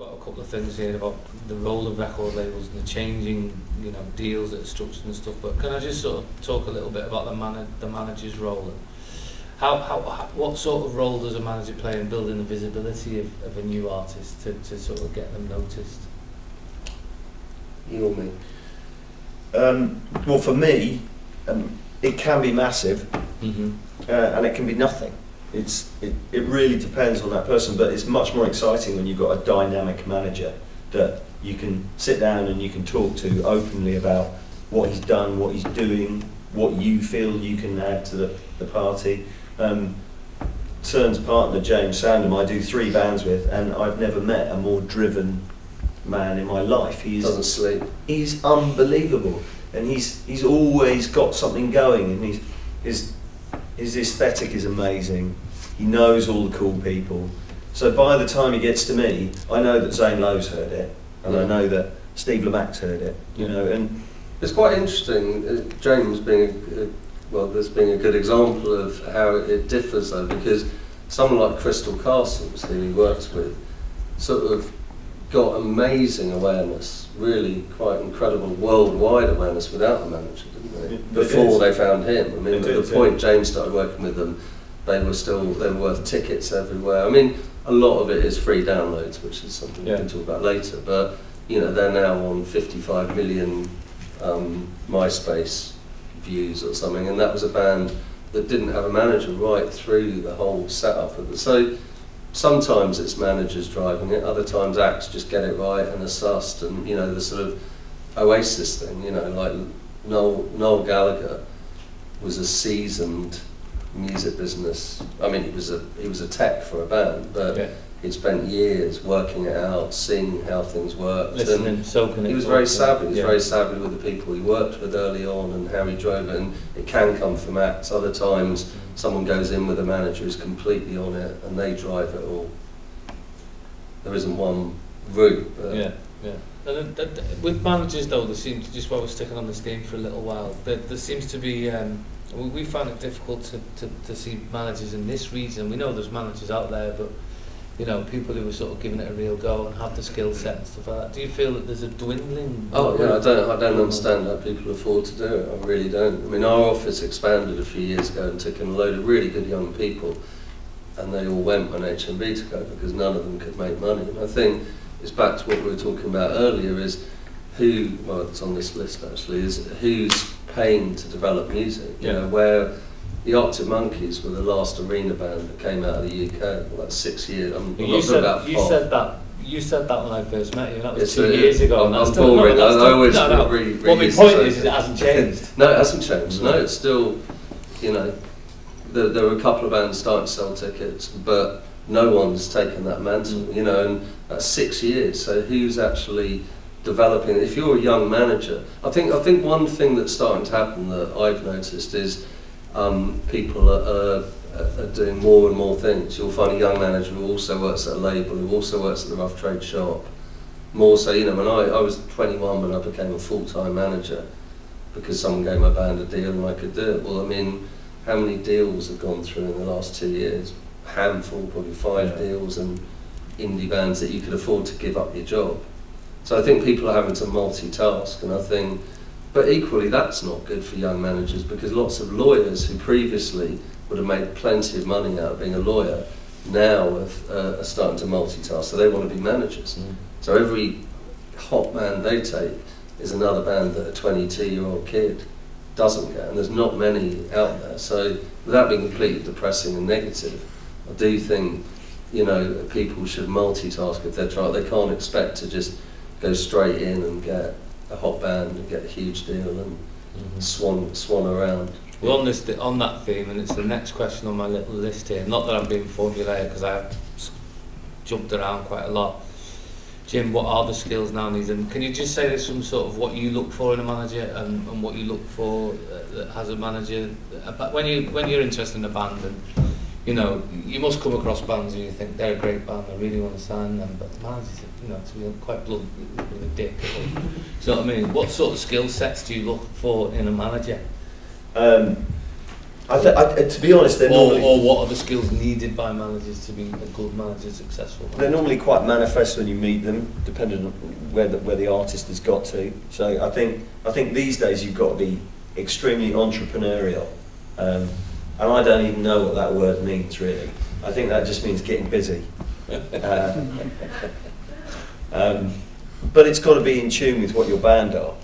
got a couple of things here about the role of record labels and the changing, you know, deals that are structured and stuff. But can I just sort of talk a little bit about the manager's role? And what sort of role does a manager play in building the visibility of a new artist to sort of get them noticed? You or me? Well, for me, it can be massive, Mm-hmm. and it can be nothing. It really depends on that person, but it's much more exciting when you've got a dynamic manager that you can sit down and you can talk to openly about what he's done, what he's doing, what you feel you can add to the party. Cerne's partner, James Sandham, I do 3 bands with, and I've never met a more driven man in my life. Doesn't sleep. He's unbelievable, and he's always got something going, and his aesthetic is amazing. He knows all the cool people. So by the time he gets to me, I know that Zane Lowe's heard it, and I know that Steve Lamac's heard it. You know, and it's quite interesting. James being there's been a good example of how it differs though, because someone like Crystal Castles, who he works with, sort of got amazing awareness, really quite incredible worldwide awareness without the manager, didn't they? Before they found him. I mean, at the point James started working with them, they were worth tickets everywhere. I mean, a lot of it is free downloads, which is something we can talk about later. But you know, they're now on 55 million MySpace views or something, and that was a band that didn't have a manager right through the whole setup of it. So sometimes it's managers driving it, other times acts just get it right and are sussed, and you know, the sort of Oasis thing, you know, like Noel Gallagher was a seasoned music business. I mean, he was a tech for a band, but he'd spent years working it out, seeing how things worked. Listening, soaking it. He was very savvy. He was very savvy with the people he worked with early on and how he drove it. And it can come from acts. Other times, someone goes in with a manager who's completely on it and they drive it all. There isn't one route. But yeah. And with managers, though, there seems to, just while we're sticking on this theme for a little while, there seems to be. We find it difficult to see managers in this region. We know there's managers out there, but you know, people who are sort of giving it a real go and have the skill set and stuff like that. Do you feel that there's a dwindling? Oh yeah, I don't understand how people afford to do it. I really don't. I mean, our office expanded a few years ago and took in a load of really good young people, and they all went when HMV took over because none of them could make money. And I think it's back to what we were talking about earlier: is who? Well, it's on this list actually. Is who's paying to develop music? You know, where the Arctic Monkeys were the last arena band that came out of the UK. Well, that's 6 years. You said that when I first met you. That was 2 years ago. I'm boring. I always really. What my point is it hasn't changed. No, it hasn't changed. No, it's still, you know, there were a couple of bands starting to sell tickets, but no one's taken that mantle. You know, and that's 6 years. So who's actually developing? If you're a young manager, I think one thing that's starting to happen that I've noticed is people are doing more and more things. You'll find a young manager who also works at a label, who also works at the rough trade shop. More so, you know, when I was 21 when I became a full-time manager because someone gave my band a deal and I could do it. Well, I mean, how many deals have gone through in the last 2 years? A handful, probably 5 deals, and indie bands that you could afford to give up your job. So I think people are having to multitask, and I think, but equally that's not good for young managers because lots of lawyers who previously would have made plenty of money out of being a lawyer now are starting to multitask, so they want to be managers. So every hot band they take is another band that a 22-year-old kid doesn't get, and there's not many out there. So without being completely depressing and negative, I do think, you know, people should multitask if they're trying. They can't expect to just go straight in and get a hot band and get a huge deal and swan around. Well, on that theme, and it's the next question on my little list here. Not that I'm being formulaic, because I've jumped around quite a lot. Jim, what are the skills now needed? And can you just say there's some sort of what you look for in a manager and what you look for as a manager? When you're interested in a band, and you know, you must come across bands and you think they're a great band, I really want to sign them, but managers, you know, to be quite blunt with a dick. You know what I mean? What sort of skill sets do you look for in a manager? I To be honest, they're normally... Or what are the skills needed by managers to be a good manager, successful manager? They're normally quite manifest when you meet them, depending on where the artist has got to. So I think these days you've got to be extremely entrepreneurial, and I don't even know what that word means really. I think that just means getting busy. But it's got to be in tune with what your band are.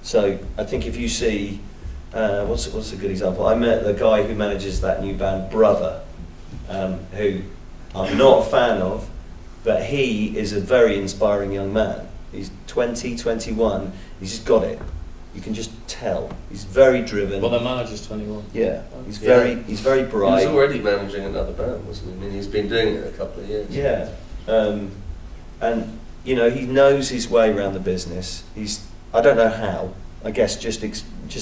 So I think if you see, what's a good example? I met the guy who manages that new band, Brother, who I'm not a fan of, but he is a very inspiring young man. He's 20, 21, he's just got it. You can just tell. He's very driven. Well, the manager's 21. Yeah, he's very bright. He was already managing another band, wasn't he? I mean, he's been doing it a couple of years. Yeah, and you know, he knows his way around the business. I don't know how. I guess just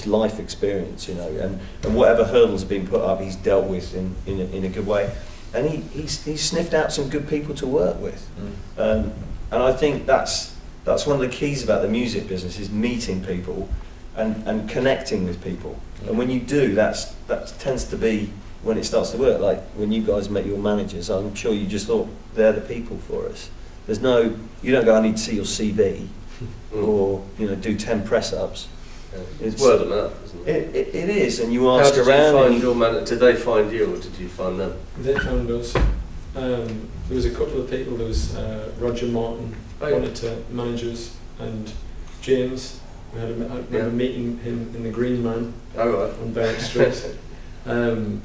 life experience, you know, and whatever hurdles have been put up, he's dealt with in a good way, and he's sniffed out some good people to work with, and I think that's one of the keys about the music business, is meeting people and connecting with people, and when you do, that tends to be when it starts to work. Like when you guys met your managers, I'm sure you just thought they're the people for us. You don't go, I need to see your CV. Or do 10 press-ups. It's word of mouth, isn't it? It is, and you ask around. How did you find your manager? Did they find you, or did you find them? They found us. There was a couple of people. There was Roger Morton, wanted to manage us, and James. I remember meeting him in the Green Man on Berwick Street, and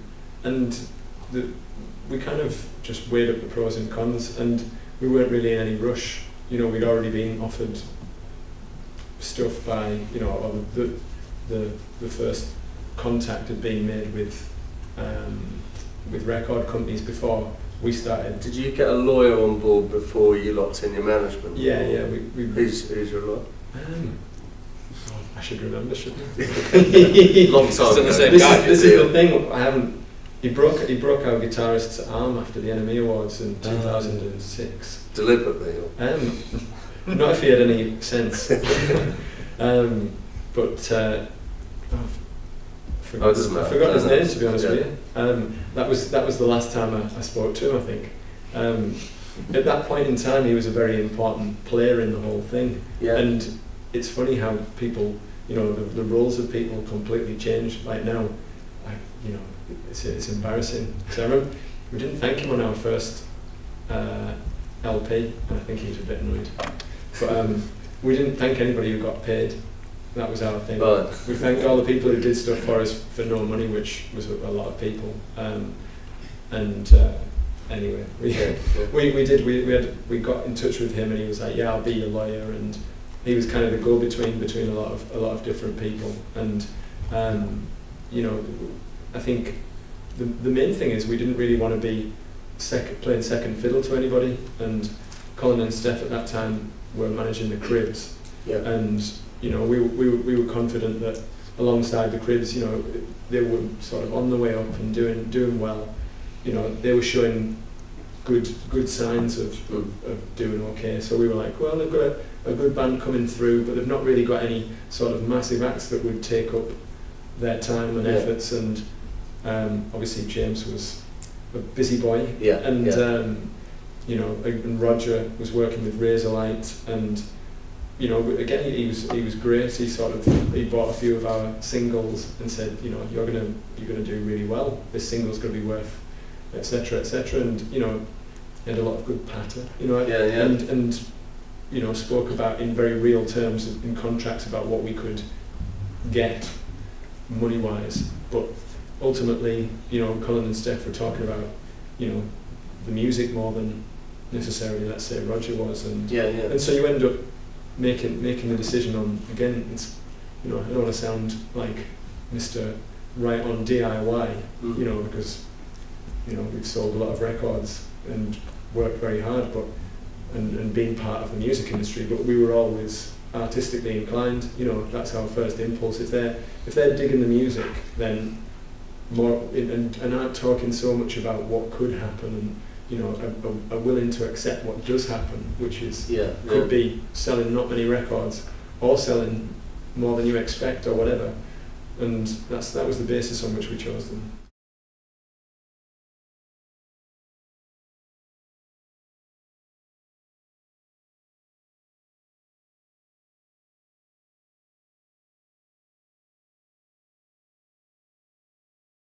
we kind of just weighed up the pros and cons, and we weren't really in any rush. We'd already been offered stuff by, or the first contact had been made with record companies before we started. Did you get a lawyer on board before you locked in your management? Yeah. Who's your lawyer? I should remember, shouldn't I? Long time ago. This is the thing. He broke our guitarist's arm after the NME Awards in 2006. Deliberately? Not if he had any sense. But I forgot his name, to be honest with you. That was the last time I spoke to him, I think. At that point in time, he was a very important player in the whole thing. Yeah. And it's funny how people, the roles of people completely changed. Like now, it's embarrassing. So I remember we didn't thank him on our first LP, and I think he was a bit annoyed. But we didn't thank anybody who got paid. That was our thing. Right. We thanked all the people who did stuff for us for no money, which was a lot of people. Anyway, we got in touch with him, and he was like, "Yeah, I'll be your lawyer," and he was kind of the go-between between a lot of different people. And I think the main thing is we didn't really want to be playing second fiddle to anybody, and Colin and Steph at that time were managing the Cribs, and we were confident that alongside the Cribs, they were sort of on the way up and doing well. They were showing good signs of doing okay. So we were like, well, they've got a good band coming through, but they've not really got any sort of massive acts that would take up their time and efforts. And obviously James was a busy boy, and Roger was working with Razorlight, and again he was great. He bought a few of our singles and said, you're gonna do really well. This single's gonna be worth, etc., etc. And he had a lot of good patter, and spoke about in very real terms in contracts about what we could get money wise, but ultimately, Colin and Steph were talking about, the music more than necessarily, let's say, Roger was, and so you end up making the decision on, again, it's, I don't want to sound like Mr. Right on DIY, because, we've sold a lot of records and worked very hard, but and been part of the music industry, but we were always artistically inclined. That's our first impulse. If they're digging the music, then more and aren't talking so much about what could happen, and are willing to accept what does happen, which is could be selling not many records or selling more than you expect or whatever, and that was the basis on which we chose them.